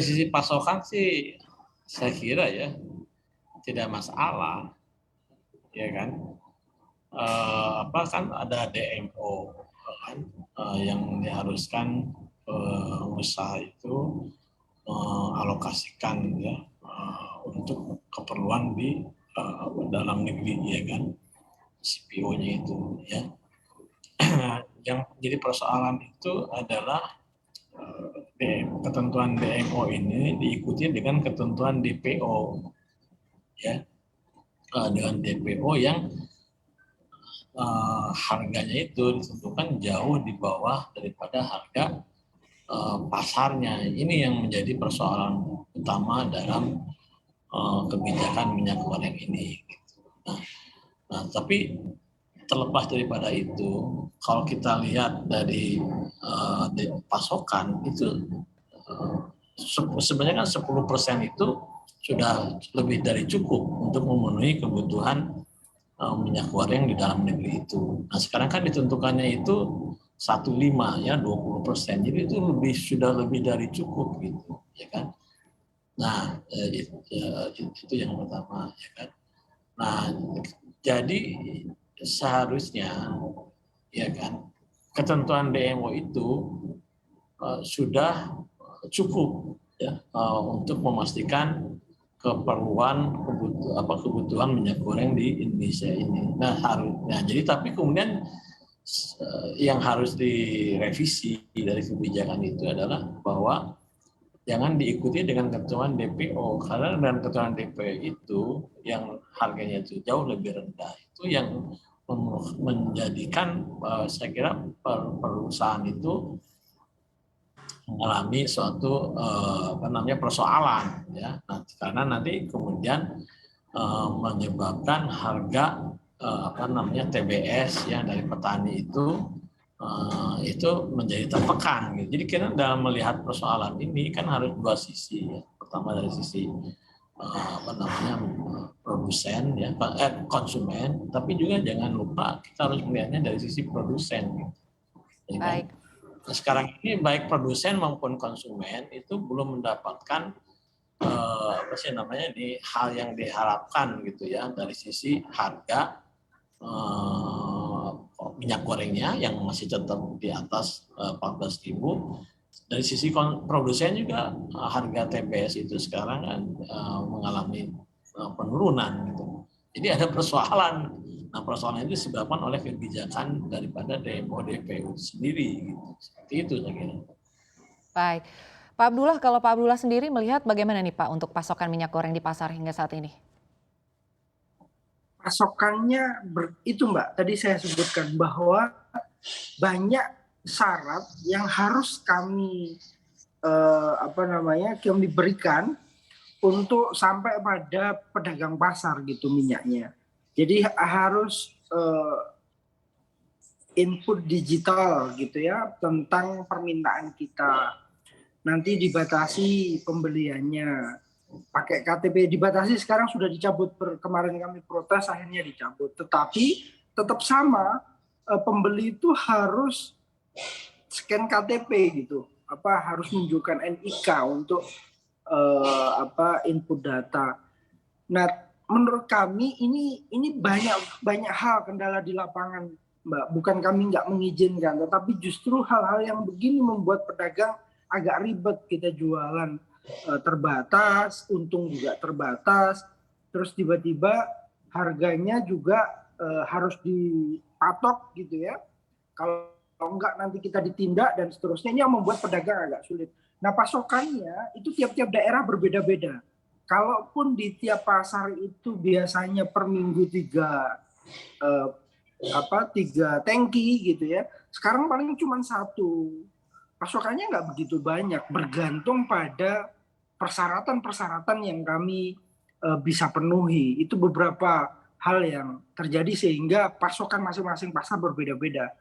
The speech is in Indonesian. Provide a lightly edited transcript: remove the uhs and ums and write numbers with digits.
sisi pasokan sih saya kira ya tidak masalah, ya kan? Apa kan ada DMO kan, yang diharuskan usaha itu alokasikan ya untuk keperluan di dalam negeri, ya kan, CPO-nya itu ya. Yang jadi persoalan itu adalah ketentuan DMO ini diikuti dengan ketentuan DPO ya, dengan DPO yang harganya itu ditentukan jauh di bawah daripada harga pasarnya. Ini yang menjadi persoalan utama dalam kebijakan minyak goreng ini. Nah, tapi terlepas daripada itu, kalau kita lihat dari pasokan itu sebenarnya kan 10% itu sudah lebih dari cukup untuk memenuhi kebutuhan minyak goreng di dalam negeri itu. Nah, sekarang kan ditentukannya itu 15 ya 20%. Jadi itu sudah lebih dari cukup gitu, ya kan. Nah, itu yang pertama, ya kan. Nah, jadi seharusnya ya kan ketentuan DMO itu sudah cukup ya untuk memastikan keperluan kebutuhan minyak goreng di Indonesia ini. Nah, harusnya jadi tapi kemudian yang harus direvisi dari kebijakan itu adalah bahwa jangan diikuti dengan ketentuan DPO, karena dengan ketentuan DPO itu yang harganya itu jauh lebih rendah, itu yang menjadikan saya kira perusahaan itu mengalami suatu persoalan ya. Nah, karena nanti kemudian menyebabkan harga TBS ya dari petani itu menjadi tertekan gitu. Jadi kita dalam melihat persoalan ini kan harus dua sisi ya. Pertama dari sisi produsen ya, konsumen, tapi juga jangan lupa kita harus melihatnya dari sisi produsen gitu. Ya, kan? Nah, sekarang ini baik produsen maupun konsumen itu belum mendapatkan di hal yang diharapkan gitu ya dari sisi harga minyak gorengnya yang masih tetap di atas 14.000. Dari sisi produsen juga harga TBS itu sekarang kan mengalami penurunan gitu. Jadi ada persoalan. Nah, persoalan itu disebabkan oleh kebijakan daripada DMO DPO sendiri gitu. Seperti itu saya kira. Baik. Pak Abdullah, kalau Pak Abdullah sendiri melihat bagaimana nih Pak untuk pasokan minyak goreng di pasar hingga saat ini? Pasokannya itu Mbak, tadi saya sebutkan bahwa banyak syarat yang harus kami kami berikan untuk sampai pada pedagang pasar gitu minyaknya. Jadi harus input digital gitu ya tentang permintaan kita. Nanti dibatasi pembeliannya. Pakai KTP dibatasi, sekarang sudah dicabut, kemarin kami protes akhirnya dicabut, tetapi tetap sama, pembeli itu harus scan KTP gitu, harus menunjukkan NIK untuk input data. Nah, menurut kami ini banyak hal kendala di lapangan, Mbak. Bukan kami nggak mengizinkan, tetapi justru hal-hal yang begini membuat pedagang agak ribet. Kita jualan terbatas, untung juga terbatas, terus tiba-tiba harganya juga harus dipatok gitu ya. Kalau enggak nanti kita ditindak dan seterusnya, ini yang membuat pedagang agak sulit. Nah, pasokannya itu tiap-tiap daerah berbeda-beda. Kalaupun di tiap pasar itu biasanya per minggu 3 tangki gitu ya, sekarang paling cuma 1. Pasokannya nggak begitu banyak, bergantung pada persyaratan-persyaratan yang kami bisa penuhi. Itu beberapa hal yang terjadi sehingga pasokan masing-masing pasar berbeda-beda.